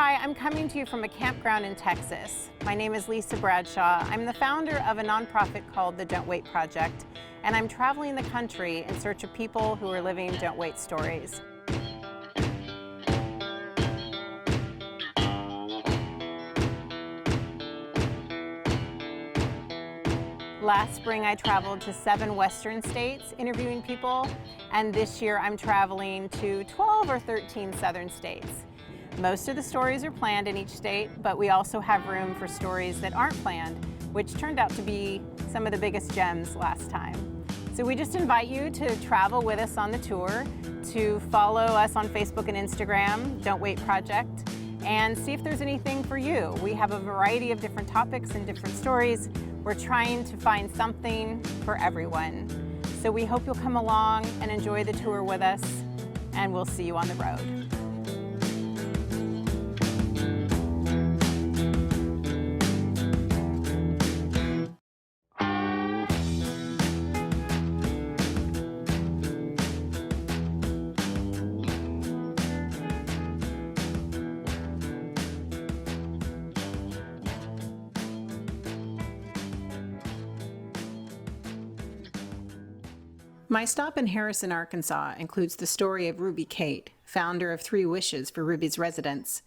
Hi, I'm coming to you from a campground in Texas. My name is Lisa Bradshaw. I'm the founder of a nonprofit called the Don't Wait Project, and I'm traveling the country in search of people who are living Don't Wait stories. Last spring, I traveled to 7 western states interviewing people, and this year I'm traveling to 12 or 13 southern states. Most of the stories are planned in each state, but we also have room for stories that aren't planned, which turned out to be some of the biggest gems last time. So we just invite you to travel with us on the tour, to follow us on Facebook and Instagram, Don't Wait Project, and see if there's anything for you. We have a variety of different topics and different stories. We're trying to find something for everyone. So we hope you'll come along and enjoy the tour with us, and we'll see you on the road. My stop in Harrison, Arkansas includes the story of Ruby Kate, founder of 3 Wishes for Ruby's Residents.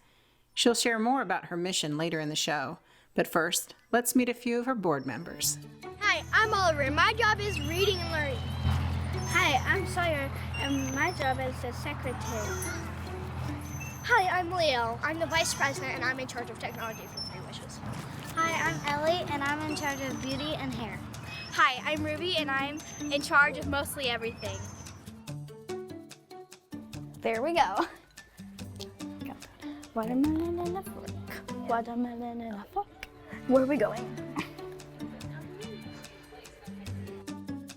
She'll share more about her mission later in the show, but first, let's meet a few of her board members. Hi, I'm Oliver, and my job is reading and learning. Hi, I'm Sawyer, and my job is the secretary. Hi, I'm Leo. I'm the vice president, and I'm in charge of technology for 3 Wishes. Hi, I'm Ellie, and I'm in charge of beauty and hair. Hi, I'm Ruby, and I'm in charge of mostly everything. There we go. Watermelon in a fork. Watermelon in a fork. Where are we going?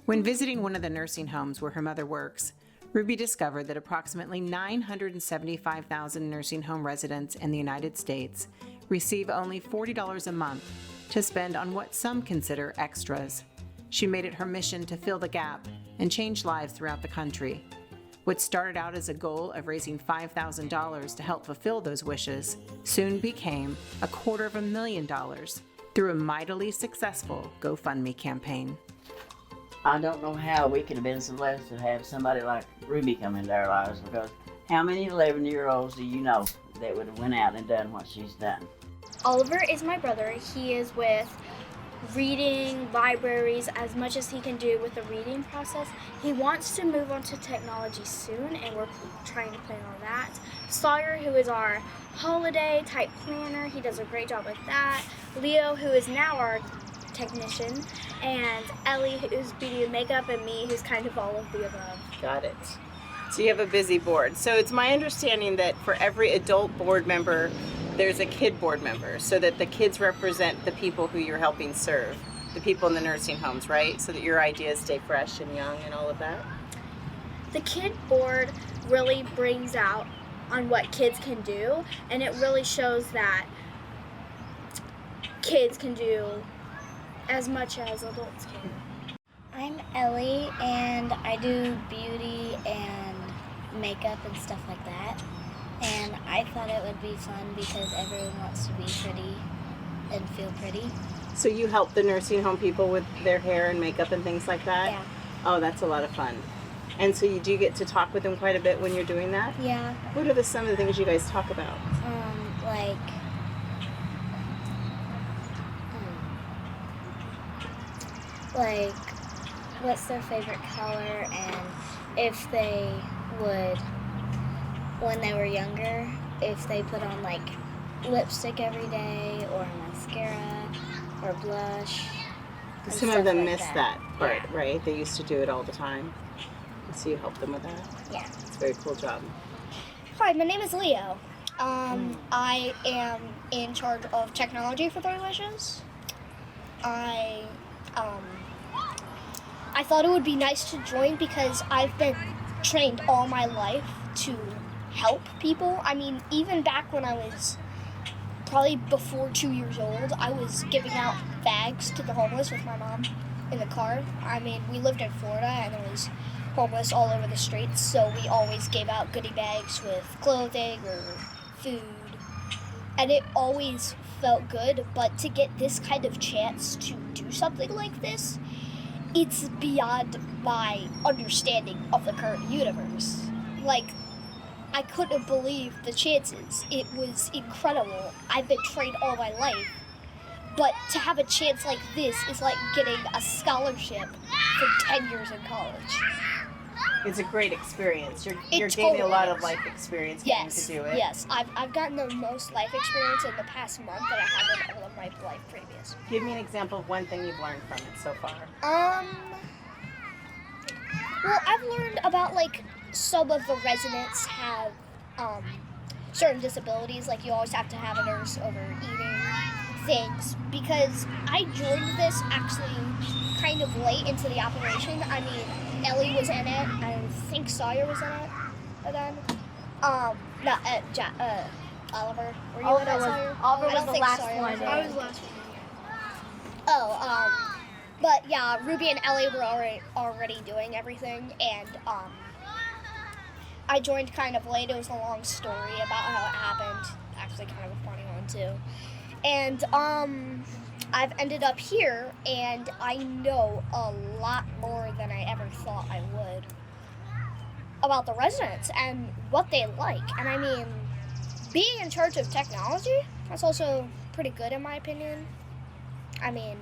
When visiting one of the nursing homes where her mother works, Ruby discovered that approximately 975,000 nursing home residents in the United States receive only $40 a month to spend on what some consider extras. She made it her mission to fill the gap and change lives throughout the country. What started out as a goal of raising $5,000 to help fulfill those wishes soon became $250,000 through a mightily successful GoFundMe campaign. I don't know how we could have been so blessed to have somebody like Ruby come into our lives, because how many 11-year-olds do you know that would have went out and done what she's done? Oliver is my brother. He is with reading, libraries, as much as he can do with the reading process. He wants to move on to technology soon, and we're trying to plan on that. Sawyer, who is our holiday type planner, he does a great job with that. Leo, who is now our technician, and Ellie, who's beauty and makeup, and me, who's kind of all of the above. Got it. So you have a busy board. So it's my understanding that for every adult board member, there's a kid board member, so that the kids represent the people who you're helping serve, the people in the nursing homes, right? So that your ideas stay fresh and young and all of that. The kid board really brings out on what kids can do, and it really shows that kids can do as much as adults can. I'm Ellie, and I do beauty and makeup and stuff like that. And I thought it would be fun because everyone wants to be pretty and feel pretty. So you help the nursing home people with their hair and makeup and things like that? Yeah. Oh, that's a lot of fun. And so you do get to talk with them quite a bit when you're doing that? Yeah. What are some of the things you guys talk about? Like what's their favorite color, and if they would, when they were younger, if they put on like lipstick every day or mascara or blush. Some of them miss that part, yeah. Right? They used to do it all the time. So you help them with that? Yeah. It's a very cool job. Hi, my name is Leo. I am in charge of technology for 3 Wishes. I thought it would be nice to join because I've been trained all my life to help people. I mean, even back when I was probably before 2 years old, I was giving out bags to the homeless with my mom in the car. I mean, we lived in Florida and there was homeless all over the streets, so we always gave out goodie bags with clothing or food. and it always felt good, but to get this kind of chance to do something like this, it's beyond my understanding of the current universe. Like, I couldn't believe the chances. It was incredible. I've been trained all my life, but to have a chance like this is like getting a scholarship for 10 years in college. It's a great experience. You're It gaining a lot totally of is. life experience getting Yes, to do it. yes. I've gotten the most life experience in the past month that I haven't in all of my life previous. Give me an example of one thing you've learned from it so far. Well, I've learned about, like, some of the residents have, certain disabilities. Like, you always have to have a nurse over eating things. Because I joined this actually kind of late into the operation. I mean, Ellie was in it. I think Sawyer was in it then. Oliver. Were you in it, Sawyer? Oliver I was don't the think last Sawyer one. was in I it. was the last one. Oh, but yeah, Ruby and Ellie were already doing everything, and I joined kind of late. It was a long story about how it happened. Actually, kind of a funny one too. And I've ended up here, and I know a lot more than I ever thought I would about the residents and what they like. And I mean, being in charge of technology, that's also pretty good in my opinion. I mean,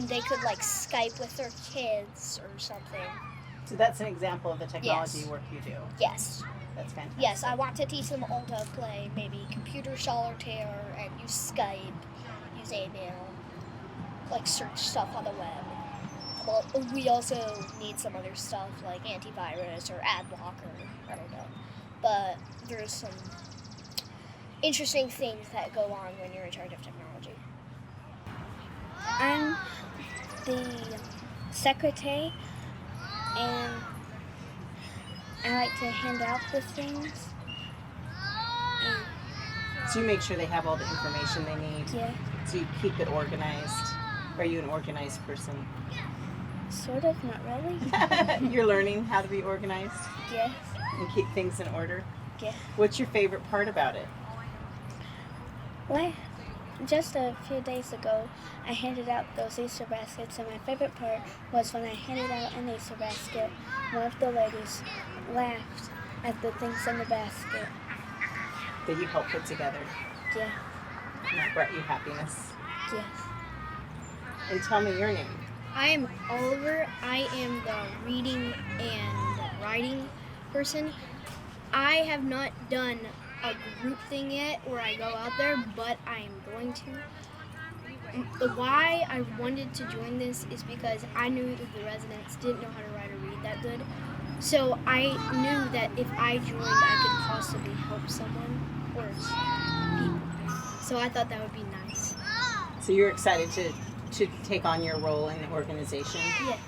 they could like Skype with their kids or something. So that's an example of the technology Yes. work you do. Yes. That's fantastic. Yes, I want to teach them all to play maybe computer solitaire and use Skype, use email, like search stuff on the web. Well, we also need some other stuff like antivirus or ad blocker, I don't know. But there's some interesting things that go on when you're in charge of technology. I'm the secretary, and I like to hand out the things. So you make sure they have all the information they need. Yeah, So you keep it organized. Are you an organized person? sort of, not really. You're learning how to be organized Yes, and keep things in order. yeah. What's your favorite part about it? Well, just a few days ago, I handed out those Easter baskets, and my favorite part was when I handed out an Easter basket, one of the ladies laughed at the things in the basket. That you helped put together. Yeah, And that brought you happiness. yes. And tell me your name. I am Oliver. I am the reading and writing person. I have not done a group thing yet where I go out there, but I am going to. Why I wanted to join this is because I knew that the residents didn't know how to write or read that good. So I knew that if I joined, I could possibly help someone or people. So I thought that would be nice. So you're excited to take on your role in the organization. Yes.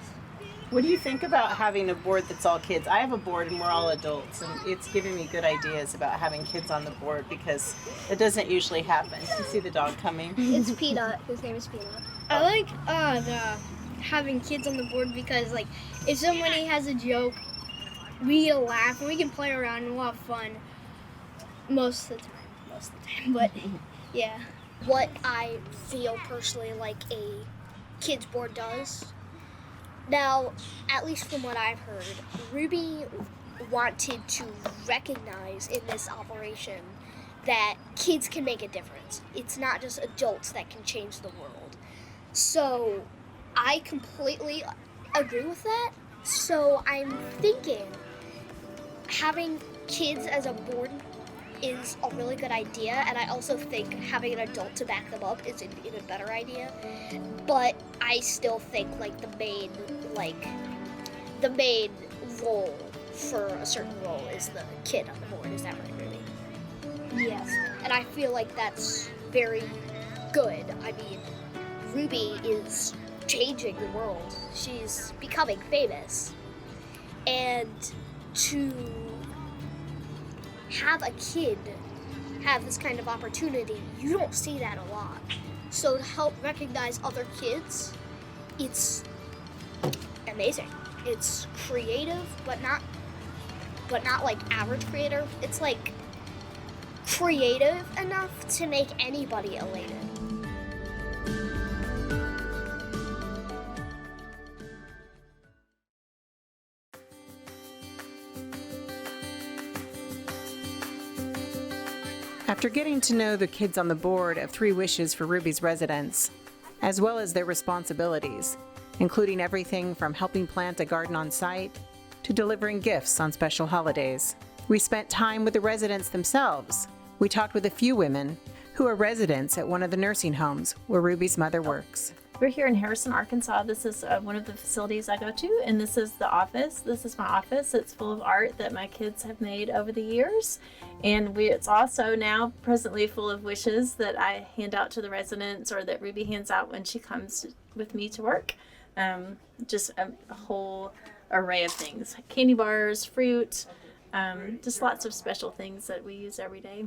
What do you think about having a board that's all kids? I have a board and we're all adults, and it's giving me good ideas about having kids on the board because it doesn't usually happen. You see the dog coming? It's Peanut. His name is Peanut. I like the having kids on the board because like if somebody has a joke, we get a laugh and we can play around and we'll have fun most of the time. But yeah. What I feel personally like a kids board does. Now, at least from what I've heard, Ruby wanted to recognize in this operation that kids can make a difference. It's not just adults that can change the world. So I completely agree with that. So I'm thinking having kids as a board is a really good idea, and I also think having an adult to back them up is an even better idea. But I still think like the main role for a certain role is the kid on the board. Is that right, Ruby? Yes. And I feel like that's very good. I mean, Ruby is changing the world. She's becoming famous. And to have a kid have this kind of opportunity, you don't see that a lot. So to help recognize other kids, it's amazing. It's creative, but not like average creative. It's like creative enough to make anybody elated. After getting to know the kids on the board of 3 Wishes for Ruby's residents, as well as their responsibilities, including everything from helping plant a garden on site to delivering gifts on special holidays, we spent time with the residents themselves. We talked with a few women who are residents at one of the nursing homes where Ruby's mother works. We're here in Harrison, Arkansas. This is one of the facilities I go to, and this is the office. This is my office. It's full of art that my kids have made over the years. And it's also now presently full of wishes that I hand out to the residents, or that Ruby hands out when she comes with me to work. Just a whole array of things. Candy bars, fruit, just lots of special things that we use every day.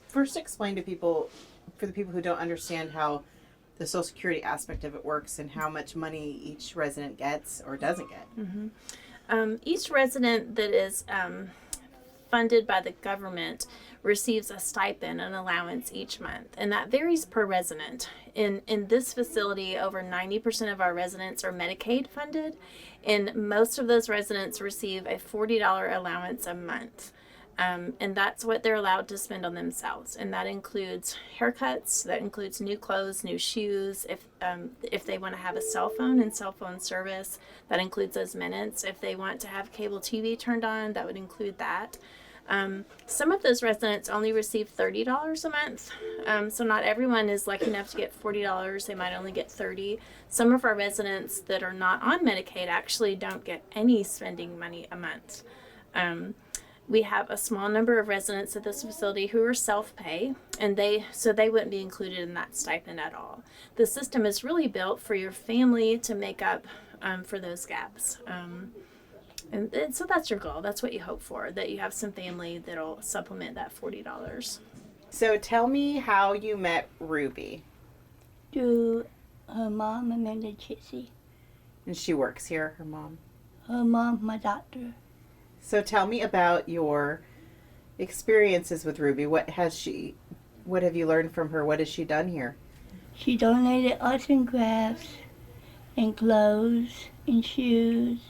First, explain to people, for the people who don't understand how the Social Security aspect of it works and how much money each resident gets or doesn't get. Each resident that is funded by the government receives a stipend, an allowance each month, and that varies per resident. In this facility, over 90% of our residents are Medicaid funded, and most of those residents receive a $40 allowance a month. And that's what they're allowed to spend on themselves, and that includes haircuts, that includes new clothes, new shoes. If they want to have a cell phone and cell phone service, that includes those minutes. If they want to have cable TV turned on, that would include that. Some of those residents only receive $30 a month, so not everyone is lucky enough to get $40. They might only get $30. Some of our residents that are not on Medicaid actually don't get any spending money a month. We have a small number of residents at this facility who are self-pay, and they wouldn't be included in that stipend at all. The system is really built for your family to make up for those gaps. And so that's your goal. That's what you hope for, that you have some family that'll supplement that $40. So tell me how you met Ruby. Through her mom, Amanda Chitsey. And she works here, her mom. Her mom, my doctor. So tell me about your experiences with Ruby. What have you learned from her? What has she done here? She donated arts and crafts and clothes and shoes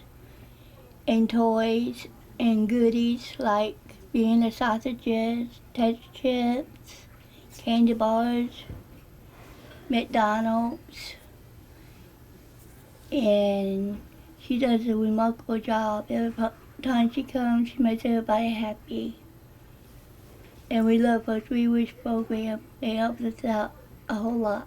and toys and goodies like Vienna sausages, touch chips, candy bars, McDonald's, and she does a remarkable job. Every time she comes, she makes everybody happy. And we love her 3 Wish program. It helps us out a whole lot.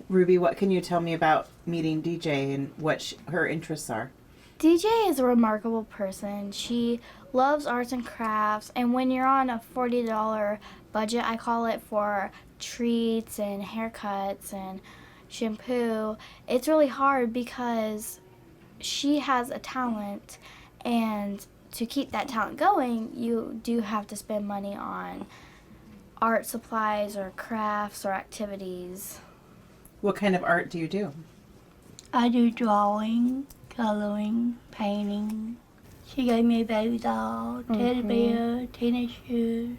Ruby, what can you tell me about meeting DJ and what her interests are? DJ is a remarkable person. She loves arts and crafts, and when you're on a $40 budget, I call it, for treats and haircuts and shampoo, it's really hard because she has a talent, and to keep that talent going, you do have to spend money on art supplies or crafts or activities. What kind of art do you do? I do drawing, coloring, painting. She gave me a baby doll, teddy bear, tennis shoes,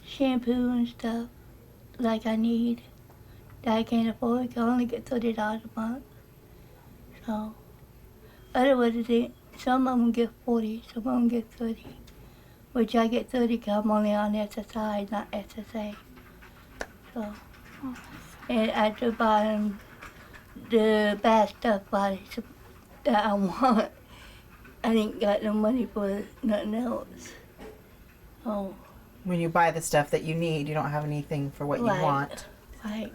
shampoo and stuff like I need that I can't afford. I can only get $30 a month. So, otherwise, some of them get 40, some of them get 30, which I get 30 because I'm only on SSI, not SSA. So, and after buying the bad stuff that I want, I ain't got no money for nothing else. Oh. When you buy the stuff that you need, you don't have anything for what you want. Right.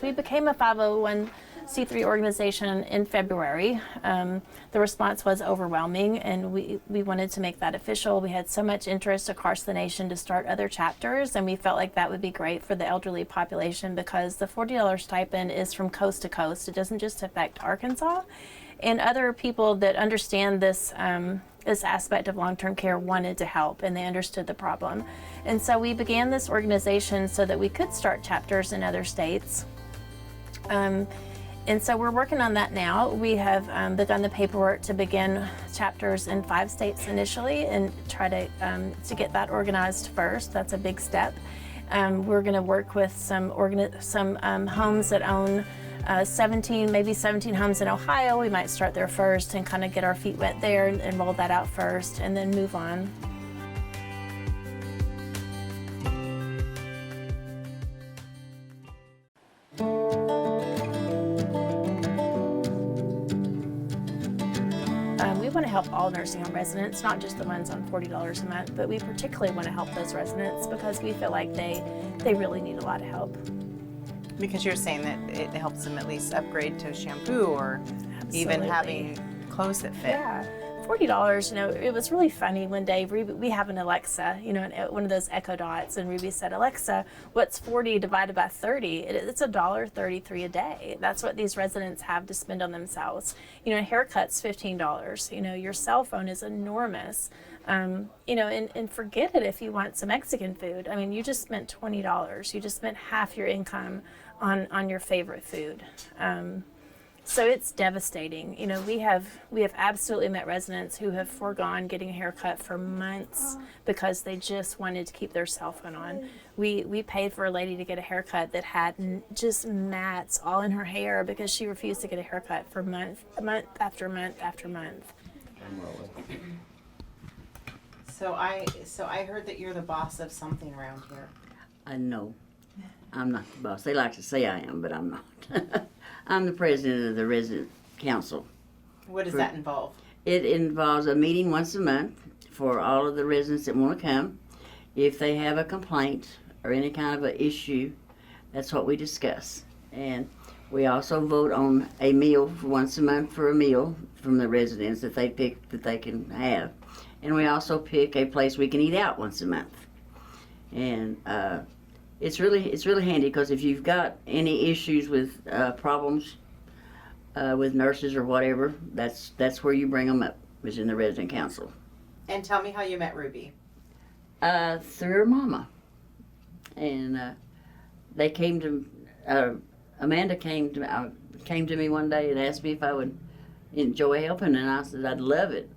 We became a 501c3 organization in February. The response was overwhelming, and we wanted to make that official. We had so much interest across the nation to start other chapters, and we felt like that would be great for the elderly population because the $40 stipend is from coast to coast. It doesn't just affect Arkansas. And other people that understand this aspect of long-term care wanted to help, and they understood the problem. And so we began this organization so that we could start chapters in other states. And so we're working on that now. We have begun the paperwork to begin chapters in 5 states initially and try to get that organized first. That's a big step. We're going to work with some homes that own 17 homes in Ohio. We might start there first and kind of get our feet wet there and roll that out first and then move on. We want to help all nursing home residents, not just the ones on $40 a month, but we particularly want to help those residents because we feel like they really need a lot of help. Because you're saying that it helps them at least upgrade to shampoo or even Absolutely. having clothes that fit. Yeah, $40, it was really funny one day. We have an Alexa, one of those Echo Dots, and Ruby said, Alexa, what's 40 divided by 30? It's $1.33 a day. That's what these residents have to spend on themselves. A haircut's $15. Your cell phone is enormous. And forget it if you want some Mexican food. I mean, you just spent $20. You just spent half your income on your favorite food. So it's devastating. We have absolutely met residents who have foregone getting a haircut for months because they just wanted to keep their cell phone on. We paid for a lady to get a haircut that had just mats all in her hair because she refused to get a haircut for month after month after month. So I heard that you're the boss of something around here. I know. I'm not the boss. They like to say I am, but I'm not. I'm the president of the resident council. What does that involve? It involves a meeting once a month for all of the residents that want to come. If they have a complaint or any kind of an issue, that's what we discuss. And we also vote on a meal for once a month for a meal from the residents that they pick that they can have. And we also pick a place we can eat out once a month. And it's really handy because if you've got any issues with problems with nurses or whatever, that's where you bring them up, is in the resident council. And tell me how you met Ruby. Through her mama. And they came to, Amanda came to me one day and asked me if I would enjoy helping, and I said I'd love it.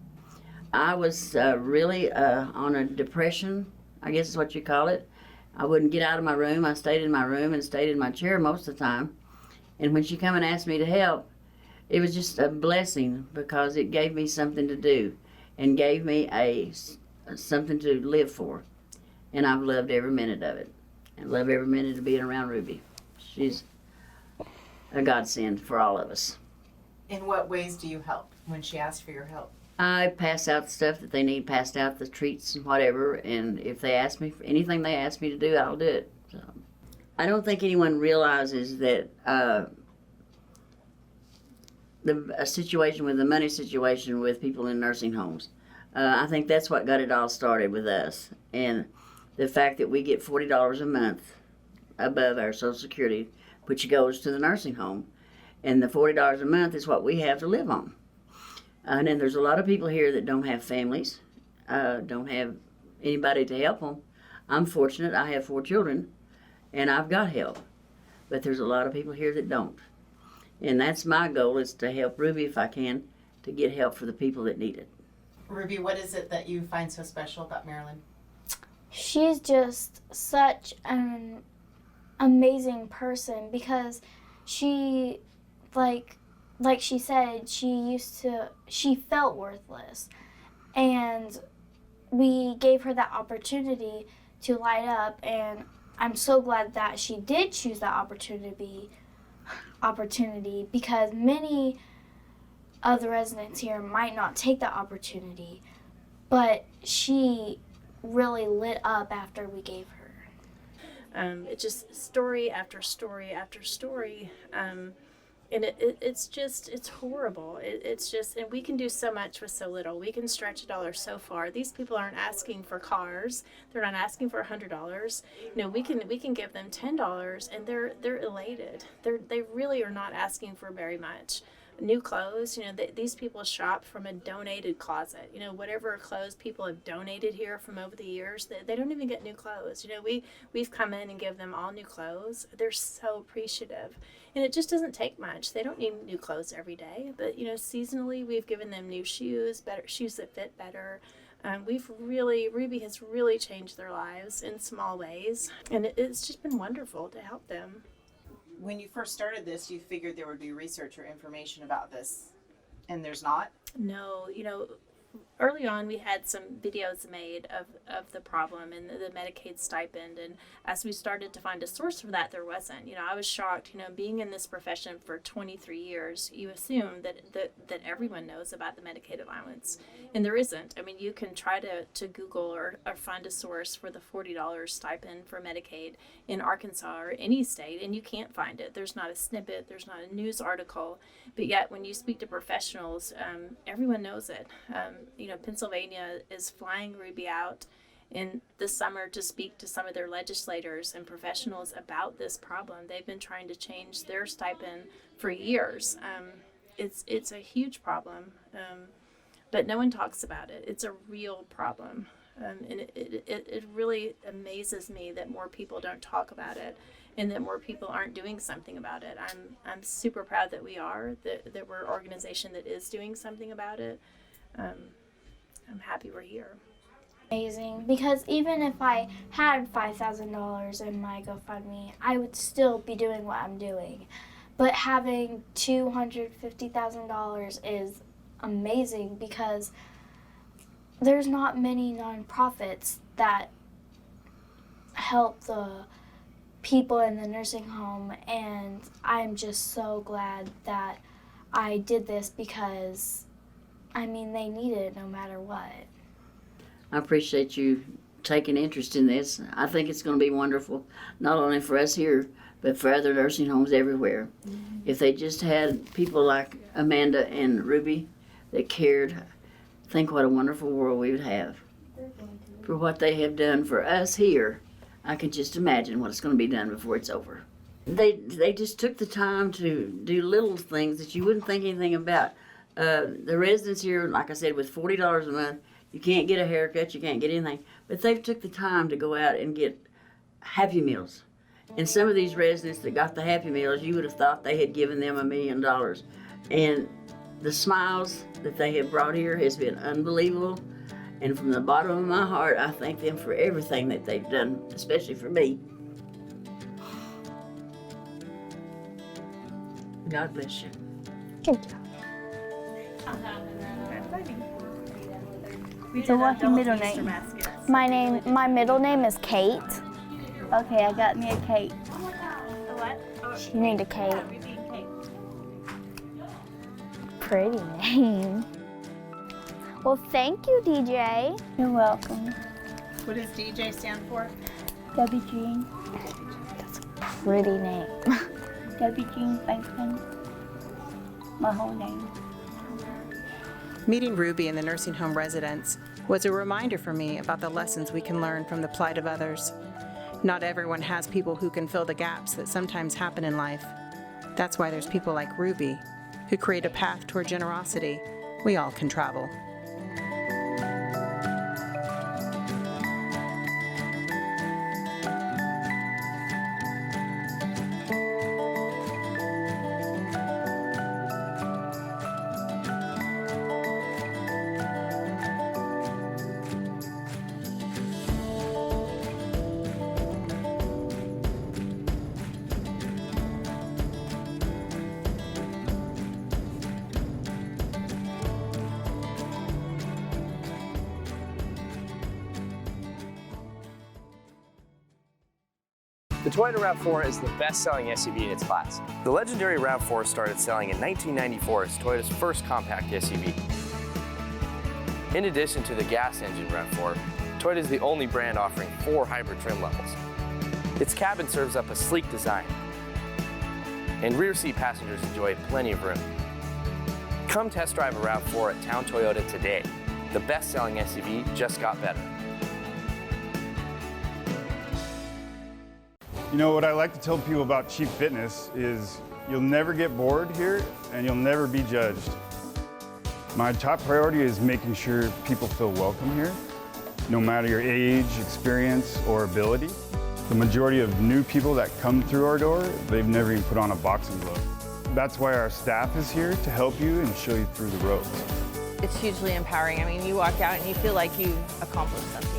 I was really on a depression, I guess is what you call it. I wouldn't get out of my room. I stayed in my room and stayed in my chair most of the time. And when she come and asked me to help, it was just a blessing because it gave me something to do and gave me something to live for. And I've loved every minute of it. I love every minute of being around Ruby. She's a godsend for all of us. In what ways do you help when she asks for your help? I pass out the stuff that they need passed out, the treats and whatever, and if they ask me for anything they ask me to do, I'll do it. So, I don't think anyone realizes that a situation with the money situation with people in nursing homes. I think that's what got it all started with us, and the fact that we get $40 a month above our Social Security, which goes to the nursing home, and the $40 a month is what we have to live on. And then there's a lot of people here that don't have families, don't have anybody to help them. I'm fortunate, I have 4 children, and I've got help. But there's a lot of people here that don't. And that's my goal, is to help Ruby, if I can, to get help for the people that need it. Ruby, what is it that you find so special about Marilyn? She's just such an amazing person because she, like she said, she felt worthless. And we gave her that opportunity to light up, and I'm so glad that she did choose that opportunity because many of the residents here might not take that opportunity, but she really lit up after we gave her. It's just story after story after story. And it's horrible. It's just, and we can do so much with so little. We can stretch a dollar so far. These people aren't asking for cars. They're not asking for $100. We can give them $10, and they're elated. They really are not asking for very much. new clothes. These people shop from a donated closet. Whatever clothes people have donated here from over the years, they don't even get new clothes. We've come in and give them all new clothes. They're so appreciative. And it just doesn't take much. They don't need new clothes every day. But, seasonally, we've given them new shoes, better shoes that fit better. Ruby has really changed their lives in small ways. And it's just been wonderful to help them. When you first started this, you figured there would be research or information about this, and there's not? No, early on we had some videos made of the problem and the Medicaid stipend, and as we started to find a source for that, there wasn't. I was shocked. Being in this profession for 23 years, you assume that everyone knows about the Medicaid allowance, and there isn't. I mean, you can try to Google or find a source for the $40 stipend for Medicaid in Arkansas or any state, and you can't find it. There's not a snippet, there's not a news article, but yet when you speak to professionals, everyone knows it. Pennsylvania is flying Ruby out in the summer to speak to some of their legislators and professionals about this problem. They've been trying to change their stipend for years. It's a huge problem, but no one talks about it. It's a real problem, and it really amazes me that more people don't talk about it and that more people aren't doing something about it. I'm super proud that we are, that we're an organization that is doing something about it. I'm happy we're here. Amazing, because even if I had $5,000 in my GoFundMe, I would still be doing what I'm doing. But having $250,000 is amazing because there's not many nonprofits that help the people in the nursing home, and I'm just so glad that I did this because they need it no matter what. I appreciate you taking interest in this. I think it's going to be wonderful, not only for us here, but for other nursing homes everywhere. Mm-hmm. If they just had people like Amanda and Ruby that cared, think what a wonderful world we would have. For what they have done for us here, I can just imagine what's going to be done before it's over. They just took the time to do little things that you wouldn't think anything about. The residents here, like I said, with $40 a month, you can't get a haircut, you can't get anything. But they've took the time to go out and get Happy Meals. And some of these residents that got the Happy Meals, you would have thought they had given them $1 million. And the smiles that they have brought here has been unbelievable. And from the bottom of my heart, I thank them for everything that they've done, especially for me. God bless you. Good job. So what's your middle name? My middle name is Kate. Okay, I got me a Kate. She named a Kate. Pretty name. Well, thank you, DJ. You're welcome. What does DJ stand for? Debbie Jean. That's a pretty name. Debbie Jean Franklin. My whole name. Meeting Ruby and the nursing home residents was a reminder for me about the lessons we can learn from the plight of others. Not everyone has people who can fill the gaps that sometimes happen in life. That's why there's people like Ruby, who create a path toward generosity we all can travel. The Toyota RAV4 is the best-selling SUV in its class. The legendary RAV4 started selling in 1994 as Toyota's first compact SUV. In addition to the gas engine RAV4, Toyota is the only brand offering 4 hybrid trim levels. Its cabin serves up a sleek design, and rear seat passengers enjoy plenty of room. Come test drive a RAV4 at Town Toyota today. The best-selling SUV just got better. You know, what I like to tell people about Cheap Fitness is You'll never get bored here, and you'll never be judged. My top priority is making sure people feel welcome here, no matter your age, experience, or ability. The majority of new people that come through our door, they've never even put on a boxing glove. That's why our staff is here to help you and show you through the ropes. It's hugely empowering. I mean, you walk out and you feel like you've accomplished something.